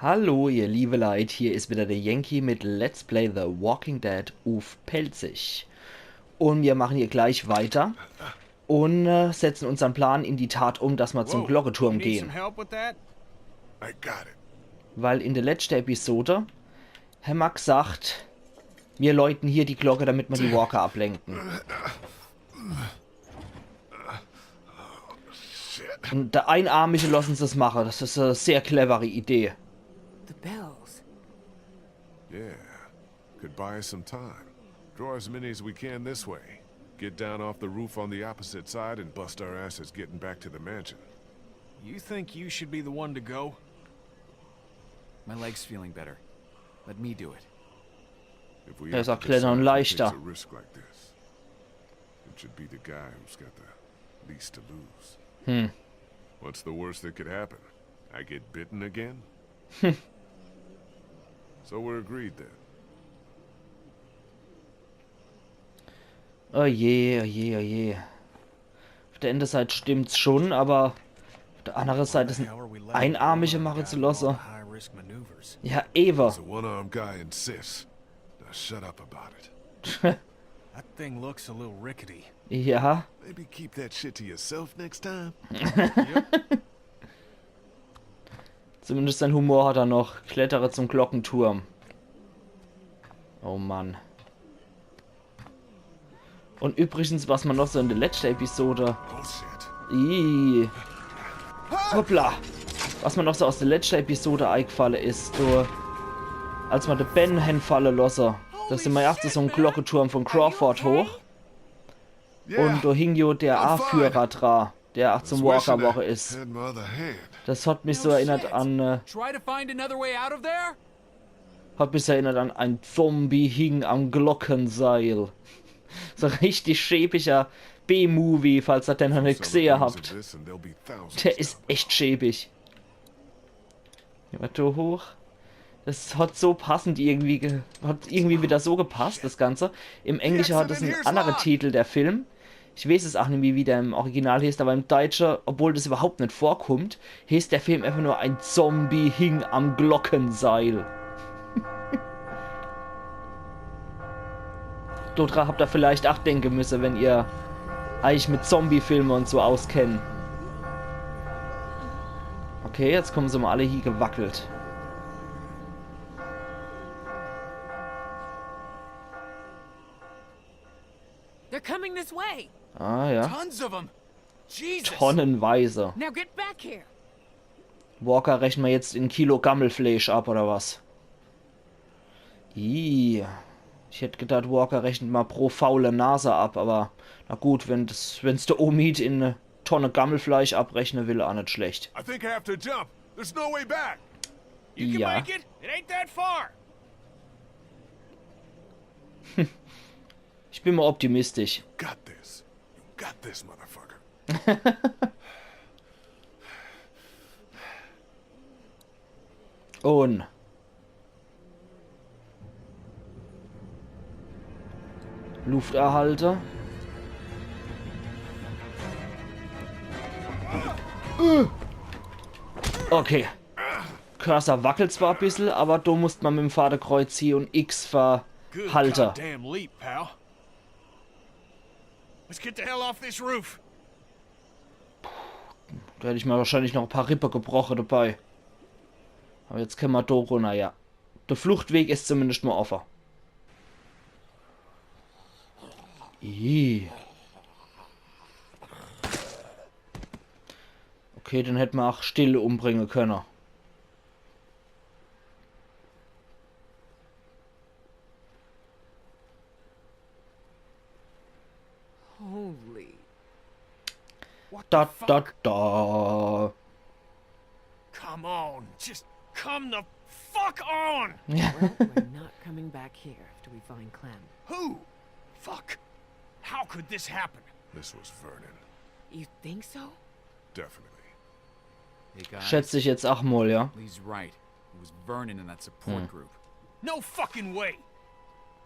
Hallo ihr liebe Leid, hier ist wieder der Jenki mit Let's Play The Walking Dead uff pälzisch. Und wir machen hier gleich weiter und setzen unseren Plan in die Tat um, dass wir zum Glockenturm gehen. Weil in der letzten Episode Herr Max sagt, wir läuten hier die Glocke, damit wir die Walker ablenken. Und der Einarmige lassen sie es machen. Das ist eine sehr clevere Idee. The bells. Yeah, could buy us some time. Draw as many as we can this way. Get down off the roof on the opposite side and bust our asses getting back to the mansion. You think you should be the one to go? My leg's feeling better. Let me do it. If we Er have to sagt klettern decide who leichter. takes a risk like this, it should be the guy who's got the least to lose. What's the worst that could happen? I get bitten again? So we're agreed then. Oh je, oh je, oh je. Auf der einen Seite stimmt's schon, aber auf der anderen Seite sind Einarmige machen zu lassen. Ja, Eva. There's a one-armed guy insists. Now shut up about it. That thing looks a little rickety. Ja. Maybe keep that shit to yourself next time. Zumindest sein Humor hat er noch. Klettere zum Glockenturm. Oh Mann. Und übrigens, was man noch so in der letzten Episode... Oh shit. Ih. Hoppla. Was man noch so aus der letzten Episode eingefallen ist, so... Als man den Ben hinfallen lassen. Da sind wir erst so ein Glockenturm von Crawford hoch. Und da hing jo der A-Führer dran, der auch zum Walker-Woche ist. Had my other hand. Das hat mich so erinnert an... Try to find another way out of there? Hat mich erinnert an ein Zombie hing am Glockenseil. So ein richtig schäbiger B-Movie, falls ihr den noch nicht gesehen habt. Der ist echt schäbig. Gehen wir da hoch. Das hat so passend irgendwie, hat irgendwie wieder so gepasst, das Ganze. Im Englischen hat es einen anderen Titel, der Film. Ich weiß es auch nicht, wie der im Original heißt, aber im Deutschen, obwohl das überhaupt nicht vorkommt, heißt der Film einfach nur ein Zombie hing am Glockenseil. Dort habt ihr vielleicht auch denken müssen, wenn ihr euch mit Zombie-Filmen und so auskennen. Okay, jetzt kommen sie mal alle hier gewackelt. They're coming this way. Ah ja. Tons of them. Jesus. Tonnenweise. Now get back here. Walker rechnen wir jetzt in Kilo Gammelfleisch ab, oder was? Ih. Ich hätte gedacht, Walker rechnet mal pro faule Nase ab, aber na gut, wenn's der Omid in eine Tonne Gammelfleisch abrechnen will, auch nicht schlecht. I think I have to jump. There's no way back. You can Ja. make it. It ain't that far. Ich bin mal optimistisch. Got this. You got this, motherfucker. Und Lufterhalter. Okay. Cursor wackelt zwar ein bisschen, aber da musste man mit dem Vaterkreuz hier und X Good verhalten. goddamn leap, pal. Let's get the hell off this roof. Da hätte ich mir wahrscheinlich noch ein paar Rippe gebrochen dabei. Aber jetzt können wir da runter, ja. Der Fluchtweg ist zumindest mal offen. Ih. Okay, dann hätten wir auch Stille umbringen können. Holy. Da, da, da. Come on. Just come the fuck on. Well, we're not coming back here after we find Clem. Who? Fuck. How could this happen? This was Vernon. You think so? Definitely. Hey guys. Schätze ich jetzt auch mal, ja. Lee's right. It was Vernon in that support group. No fucking way.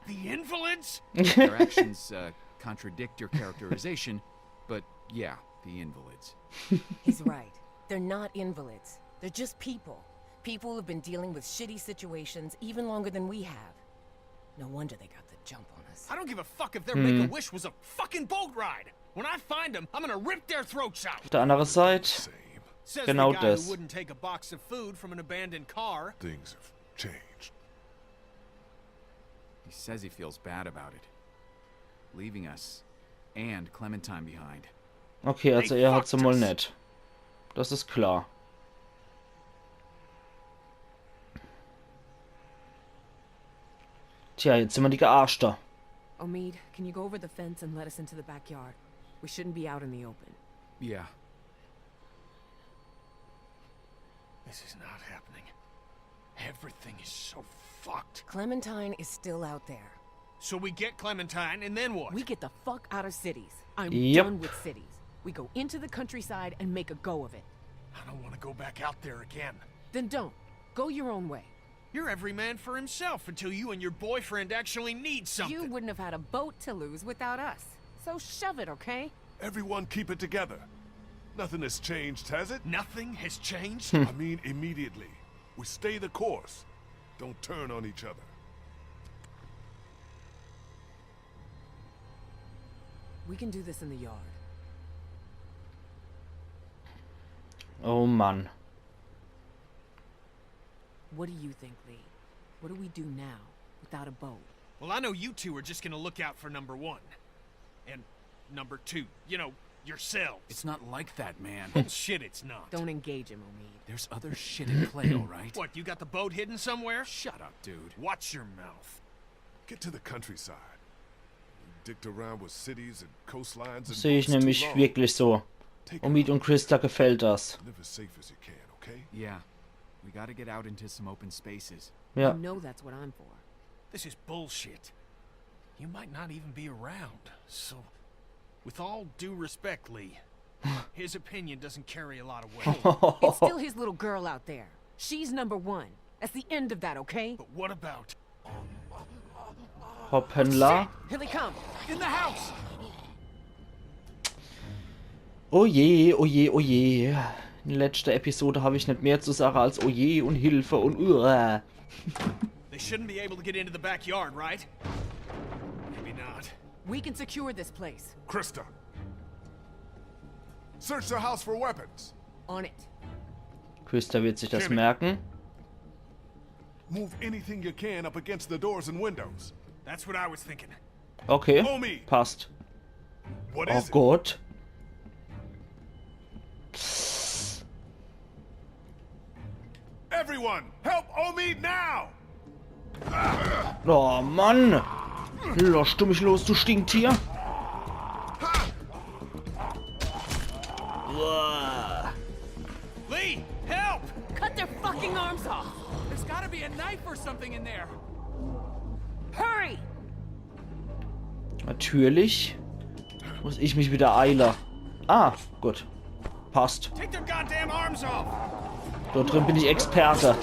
The invalids? Their actions contradict your characterization, but yeah, the invalids. He's right. They're not invalids. They're just people. people who've been dealing with shitty situations even longer than we have. No wonder they got the jump on us. I don't give a fuck if their Make-A-Wish was a fucking boat ride. When I find them, I'm gonna rip their throats out. Auf der anderen Seite, Same. Says genau the guy das. who wouldn't take a box of food from an abandoned car. Things have changed. He says he feels bad about it. Leaving us and Clementine behind. Okay, also er hat's mal nicht. Das ist klar. Tja, jetzt sind wir die Gearschter. Omid, can you go over the fence and let us into the backyard? We shouldn't be out in the open. Yeah. This is not happening. Everything is so fucked. Clementine is still out there. So we get Clementine, and then what? We get the fuck out of cities. I'm Yep. done with cities. We go into the countryside and make a go of it. I don't want to go back out there again. Then don't. Go your own way. You're every man for himself until you and your boyfriend actually need something. You wouldn't have had a boat to lose without us. So shove it, okay? Everyone keep it together. Nothing has changed, has it? Nothing has changed? I mean, immediately. We stay the course. Don't turn on each other. We can do this in the yard. Oh Mann. What do you think, Lee? What do we do now without a boat? Well, I know you two are just gonna look out for number one. And number two. You know, yourselves. It's not like that, man. Bullshit, it's not. Don't engage him, Omid. There's other shit in play, alright? What, you got the boat hidden somewhere? Shut up, dude. Watch your mouth. Get to the countryside. You dicked around with cities and coastlines and Sehe ich boats too nämlich long. wirklich so. Take Omid und Christa gefällt das. Live as safe as you can, okay? Yeah. We gotta get out into some open spaces. Ja. You know that's what I'm for. This is bullshit. You might not even be around, so... With all due respect, Lee, his opinion doesn't carry a lot of weight. It's still his little girl out there. She's number one. That's the end of that, okay? But what about... Hoppla. Here they come. In the house! Oh je, oh je, oh je. In letzter Episode habe ich nicht mehr zu sagen als oh je und Hilfe und They shouldn't be able to get into the backyard, right? Maybe not. We can secure this place. Krista! Search the house for weapons! On it. Christa wird sich das Jimmy. merken. Move anything you can up against the doors and windows. That's what I was thinking. Okay, Omi! passt. What Oh is it? Gott. Everyone, help Omi now! Oh Mann. Lass du mich los, du Stinktier. Uah. Lee, help! Cut their fucking arms off. There's gotta be a knife or something in there. Hurry! Natürlich muss ich mich wieder eilen. Ah, gut. Passt. Take their goddamn arms off! Dort drin bin ich Experte.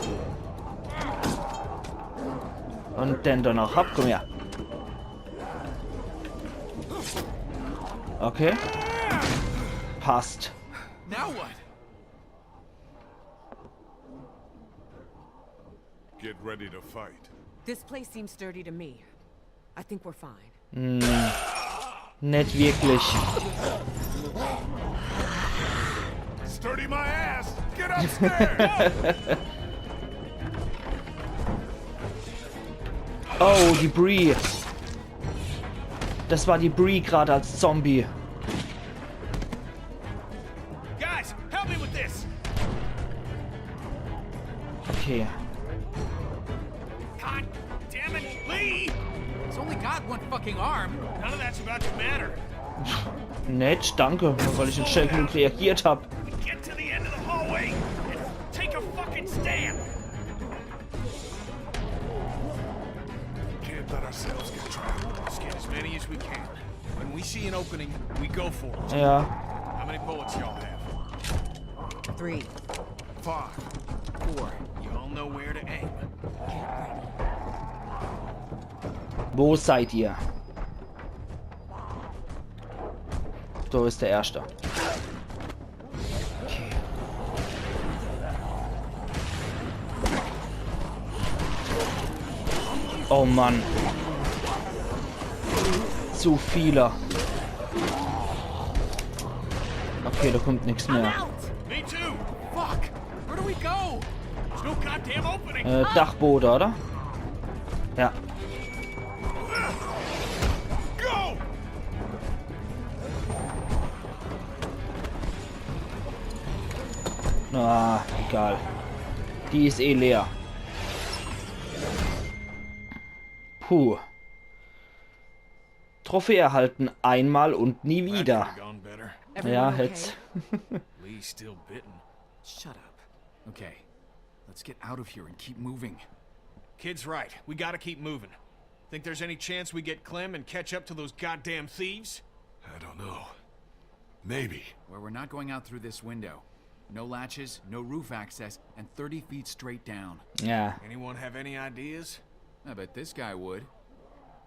Und den dann noch hab, komm her. Okay. Passt. Now what? Get ready to fight. This place seems sturdy to me. I think we're fine. Nicht wirklich. Sturdy my ass! Get upstairs! Oh, die Bree. Das war die Bree gerade als Zombie. Guys, help me with this! Okay. God damn it, Lee! It's only got one fucking arm. None of that's about to matter. Nett, danke, nur weil ich in Schenken reagiert habe. Get to the end of the hallway and take a fucking stand! Can't let ourselves get trapped. Let's get as many as we can. When we see an opening, we go for it. Ja. How many bullets y'all have? 3. 5. 4. You all know where to aim. Wo seid ihr? So ist der Erste. Okay. Oh Mann. Zu viele. Okay, da kommt nichts mehr. Me too. Fuck. Where do we go? There's no goddamn opening. Dachboden, oder? Ja. Go. Ah, egal. Die ist eh leer. Puh. Trophäe erhalten einmal und nie wieder. Gone better. Ja, Everyone jetzt. Lee's still bitten. Shut up. Okay, let's get out of here and keep moving. Kid's right. We gotta keep moving. Think there's any chance we get Clem and catch up to those goddamn thieves? I don't know. Maybe. Where we're not going out through this window. No latches, no roof access, and 30 feet straight down. Ja. Anyone have any ideas? I bet this guy would.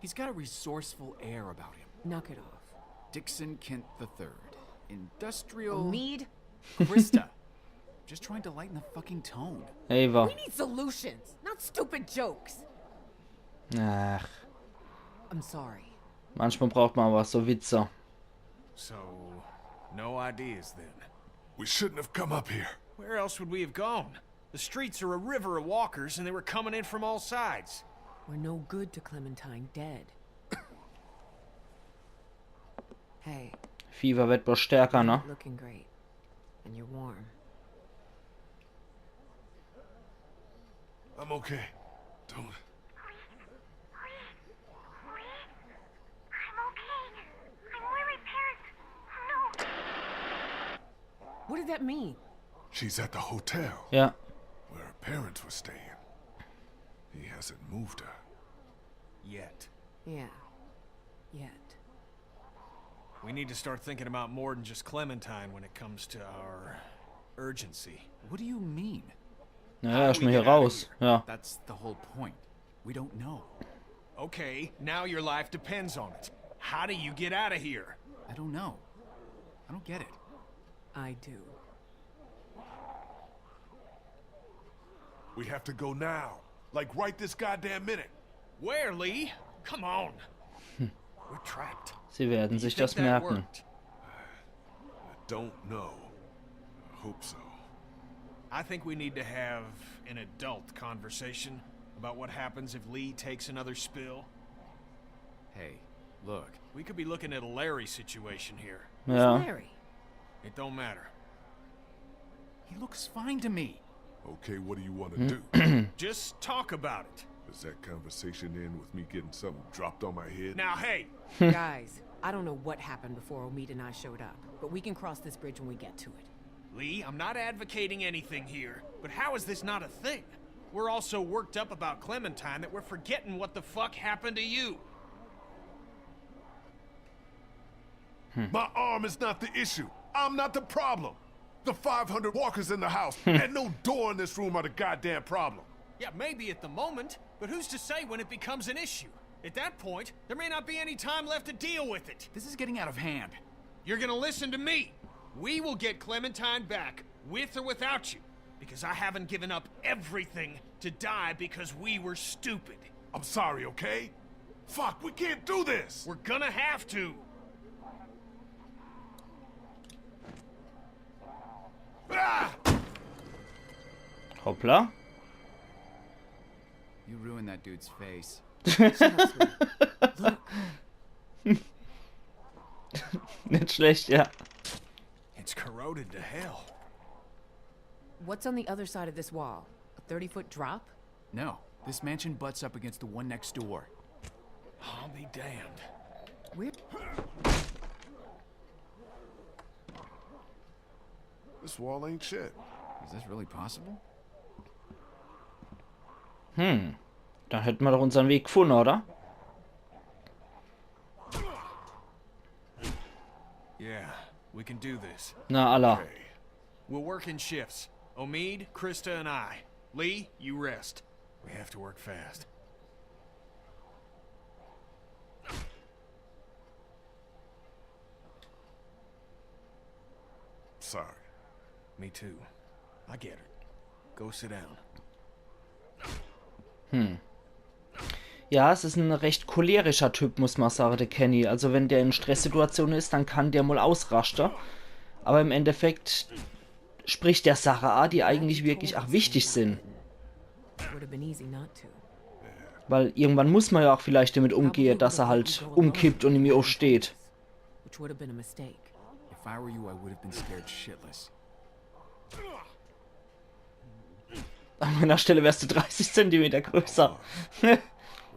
He's got a resourceful air about him. Knock it off. Dixon Kent III. Industrial... Mead? Krista. Just trying to lighten the fucking tone. Eva. We need solutions, not stupid jokes. Ach, I'm sorry. manchmal braucht man was, so Witze. So, no ideas then. We shouldn't have come up here. Where else would we have gone? The streets are a river of walkers and they were coming in from all sides. We're no good to Clementine dead. Hey, Fieber wird bloß stärker, ne? looking great. And you're warm. I'm okay. Don't. What did that mean? She's at the hotel Ja. where her parents were staying. He hasn't moved her. Yet. Yeah. Yet. We need to start thinking about more than just Clementine when it comes to our urgency. What do you mean? Naja, erstmal hier raus. Ja. That's the whole point. We don't know. Okay, now your life depends on it. How do you get out of here? I don't know. I don't get it. I do. We have to go now. Like right this goddamn minute. Where, Lee? Come on. We're trapped. Sie werden sich Think das that merken. worked? I don't know. I hope so. I think we need to have an adult conversation about what happens if Lee takes another spill. Hey, look. We could be looking at a Larry situation here. Ja. Larry. It don't matter. He looks fine to me. Okay, what do you want to do? Just talk about it. Does that conversation end with me getting something dropped on my head? Now, hey, Guys, I don't know what happened before Omid and I showed up, but we can cross this bridge when we get to it. Lee, I'm not advocating anything here, but how is this not a thing? We're all so worked up about Clementine that we're forgetting what the fuck happened to you. My arm is not the issue. I'm not the problem. The 500 walkers in the house and no door in this room are the goddamn problem. Yeah, maybe at the moment, but who's to say when it becomes an issue? At that point, there may not be any time left to deal with it. This is getting out of hand. You're gonna listen to me. We will get Clementine back, with or without you, because I haven't given up everything to die because we were stupid. I'm sorry, okay? Fuck, we can't do this! We're gonna have to. Ah! Hoppla. You ruined that dude's face. Nicht schlecht, ja. It's corroded to hell. What's on the other side of this wall? A 30-foot drop? No, this mansion butts up against the one next door. I'll be damned. We're... This wall ain't shit. Is this really possible? Dann hätten wir doch unseren Weg gefunden, oder? Yeah, we can do this. Na, Allah. Hey, We'll work in shifts. Omid, Krista, and I. Lee, you rest. We have to work fast. sorry. Me too. I get it. Go sit down. Ja, es ist ein recht cholerischer Typ, muss man sagen, der Kenny. Also wenn der in Stresssituationen ist, dann kann der mal ausrasten. Aber im Endeffekt spricht der Sache an, die eigentlich wirklich auch wichtig sind. Would have been easy not to. Weil irgendwann muss man ja auch vielleicht damit umgehen, dass er halt umkippt und ihm aufsteht. Which would have been a mistake. If I were you, I would have been scared shitless. An meiner Stelle wärst du 30 Zentimeter größer. The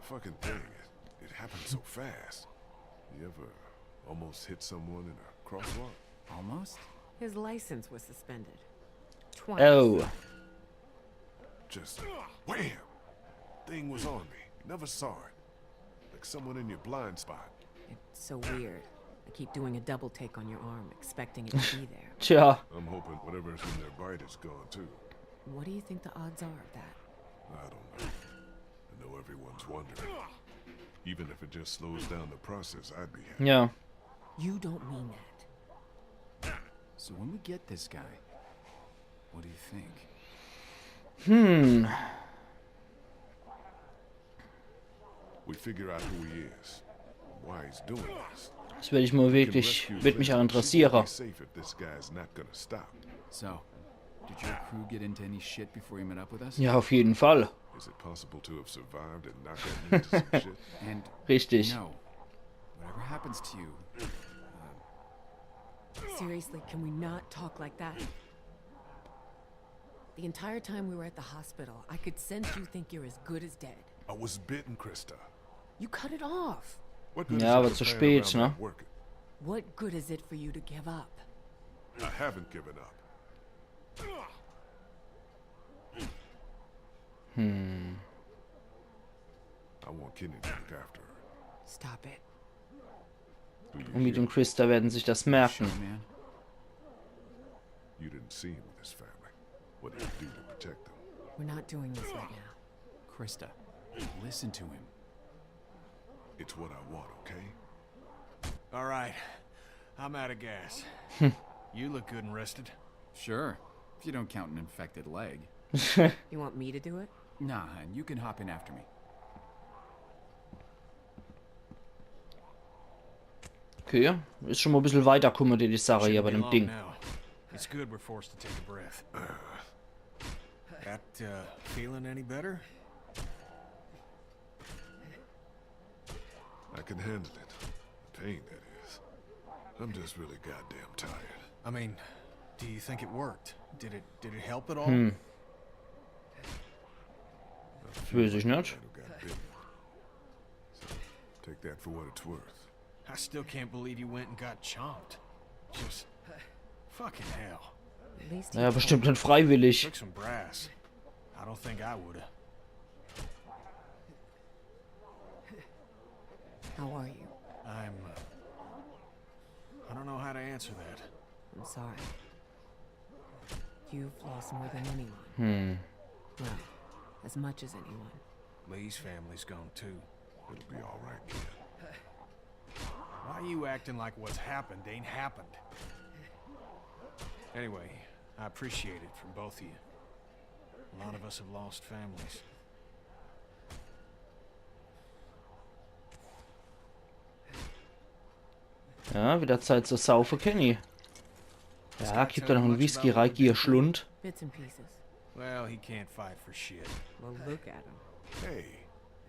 fucking thing, it happened so fast. You ever almost hit someone in a crosswalk? Almost? His license was suspended. Twice. Oh. Just wham! Thing was on me. Never saw it. Like someone in your blind spot. It's so weird. I keep doing a double take on your arm, expecting it to be there. Tja. I'm hoping whatever's in their bite is gone too. What do you think the odds are of that? I don't know. I know everyone's wondering. Even if it just slows down the process, I'd be happy. Ja. You don't mean that. So when we get this guy, what do you think? We figure out who he is, why he's doing this. Das werde ich mal wirklich, wird mich auch interessieren. Safe if this guy's not gonna stop. So, did your crew get into any shit before you met up with us? Ja, auf jeden Fall. Is it possible to have survived and not gotten into some shit? And Richtig. no, whatever happens to you, Seriously, can we not talk like that? The entire time we were at the hospital, I could sense you think you're as good as dead. I was bitten, Krista. You cut it off. What good Ja, is aber it zu to play spät, around ne? not working? What good is it for you to give up? I haven't given up. I want Kenny to look after her. Stop it. Do you Und mit hear? dem Krista werden sich das sure, merken. man. You didn't see him with his family. What did you do to protect them? We're not doing this right now. Krista, listen to him. It's what I want, okay? All right. I'm out of gas. You look good and rested. Sure, if you don't count an infected leg. You want me to do it? Nah, and you can hop in after me. Okay, ist schon mal ein bisschen weiter, guck mal dir die Sache hier bei Shouldn't be dem long Ding. now. It's good we're forced to take a breath. That feeling any better? I can handle it. The pain, that is. I'm just really goddamn tired. I mean, do you think it worked? Did it help at all? Weiß ich nicht. Who got bitten. So, take that for what it's worth. I still can't believe you went and got chomped. Just fucking hell. At least Naja, bestimmt nicht freiwillig. Took some brass. I don't think I woulda. How are you? I don't know how to answer that. I'm sorry. You've lost more than anyone. Well, as much as anyone. Lee's family's gone too. It'll be all right, kid. Why are you acting like what's happened ain't happened? Anyway, I appreciate it from both of you. A lot of us have lost families. Ja, wieder Zeit zu saufen, Kenny. Ja, gib da noch einen Whisky rein, hier Schlund. Bits and pieces. Well, he can't fight for shit. Well, look at him. Hey,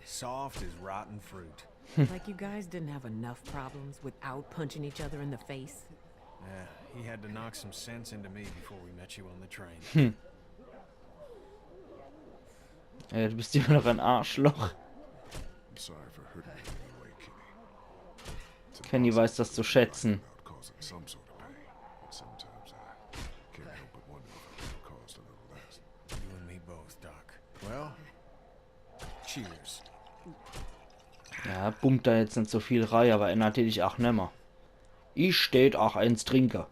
soft as rotten fruit. Like you guys didn't have enough problems without punching each other in the face. Yeah, he had to knock some sense into me before we met you on the train. Ja, du bist immer noch ein Arschloch. I'm sorry for hurting you in any way, Kenny. It's Kenny impossible weiß das zu to schätzen. without causing some sort of pain. But sometimes I can't help but wonder if I could have caused a little less. You and me both, Doc. Well, cheers. Ja, pumpt da jetzt nicht so viel rein, aber er natürlich auch nimmer. Ich steht auch eins trinken.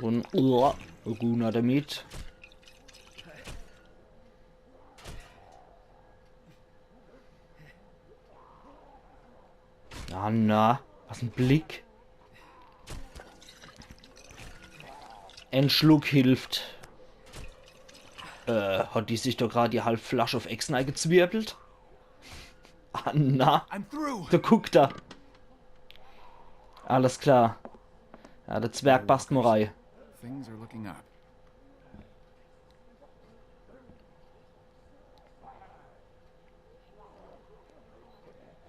Und Guna damit. Na, na, was ein Blick. Ein Schluck hilft. Hat die sich doch gerade die halbe Flasche auf Echsen eingezwirbelt? Anna. I'm through. Da guckt er. Alles klar. Ja, der Zwerg passt mir rein. Things are looking up.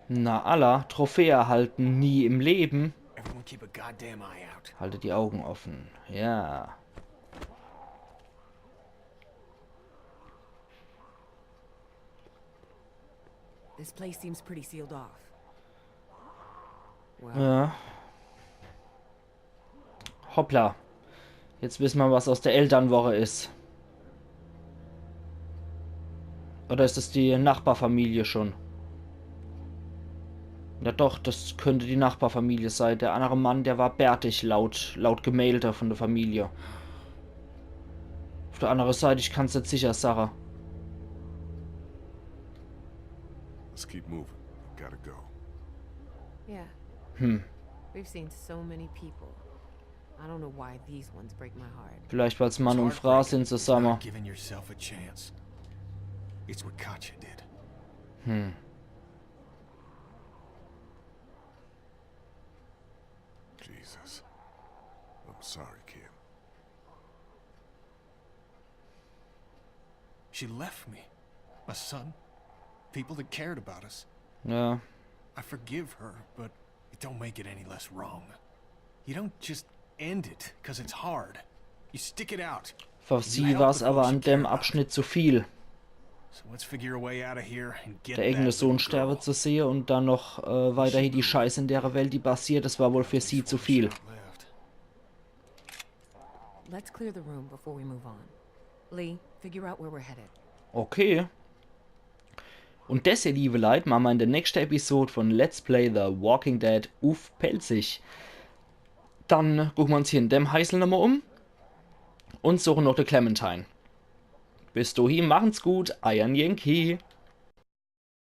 Na, Allah, Trophäe erhalten, nie im Leben. Everyone keep a goddamn eye out. Halte die Augen offen. Ja. This place seems pretty sealed off. Well, Ja. Hoppla. Jetzt wissen wir, was aus der Elternwoche ist. Oder ist es die Nachbarfamilie schon? Ja doch, das könnte die Nachbarfamilie sein. Der andere Mann, der war bärtig, laut Gemälde von der Familie. Auf der anderen Seite, ich kann es nicht sicher sagen. Let's keep moving. Gotta go. yeah. We've seen so many people. I don't know why these ones break my heart. Vielleicht, weil es Mann und Frau sind zusammen. Not giving yourself a chance. It's what Katja did. Jesus. I'm sorry, kid. She left me. My son. People that cared about us. Ja. I forgive her, but it don't make it any less wrong. You don't just end it, because it's hard. You stick it out. Für sie war es aber an dem Abschnitt zu viel. So let's figure a way out of here and get Der eigene that Sohn little sterbe girl. zu sehen und dann noch weiterhin die Scheiße in der Welt, die passiert, das war wohl für sie zu viel. Left. Let's clear the room before we move on. Lee, figure out where we're headed. Okay. Und das, ihr liebe Leute, machen wir in der nächsten Episode von Let's Play The Walking Dead uff pälzisch. Dann gucken wir uns hier in dem Heißel nochmal um und suchen noch die Clementine. Bis dahin, machen's gut, euer Jenki.